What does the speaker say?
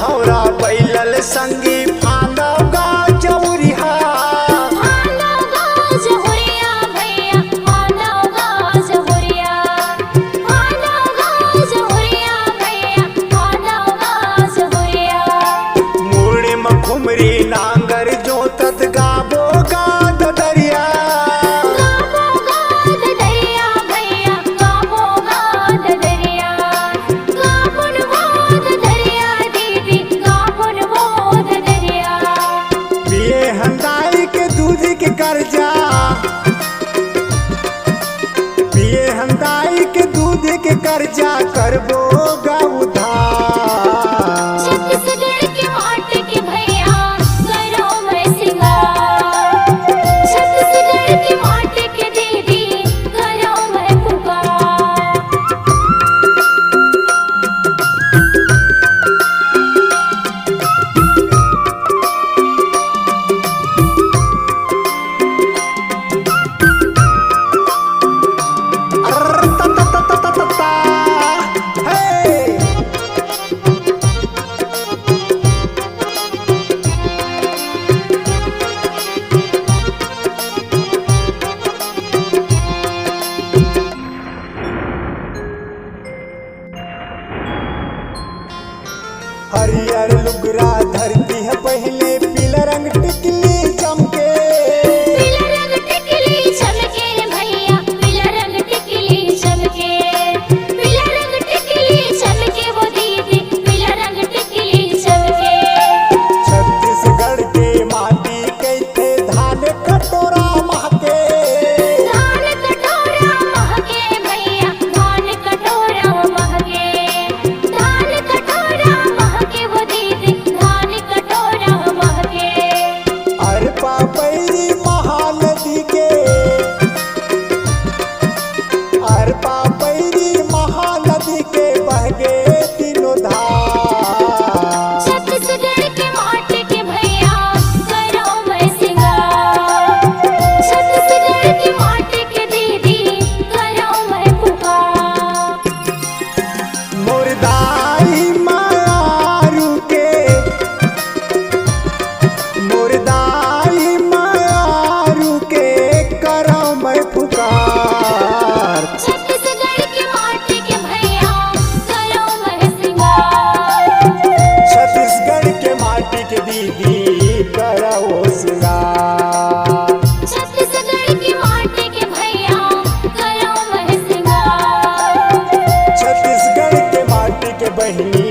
हौरा बैलल संगी फांदव गा जौरिया मुड़े मखुमरी नांगर जोतत गाबो गा ददरिया पिए हंदाई के दूध के कर्जा पिए हंदाई के दूध के कर्जा करबो गा उधार हरियर लुगरा धरती है पहले पीला रंग टिकली चमके छत्तीसगढ़ के माटी कैथे धान कटोरा महके पापैरी महानदी के अर पापैरी महानदी के बह गे तीनों धार छत्तीसगढ़ के माटी के भैया करो मैं सिंगार छत्तीसगढ़ के माटी के दीदी करो मैं पुकार मुर्दाई मारू के मुर्दाई मारू के करो मैं पुकार छत्तीसगढ़ के माटी के भैया करो मैं सिंगार छत्तीसगढ़ के माटी के दीदी करो सिंगार छत्तीसगढ़ की माटी के भैया करो मैं सिंगार छत्तीसगढ़ के माटी के बहिनी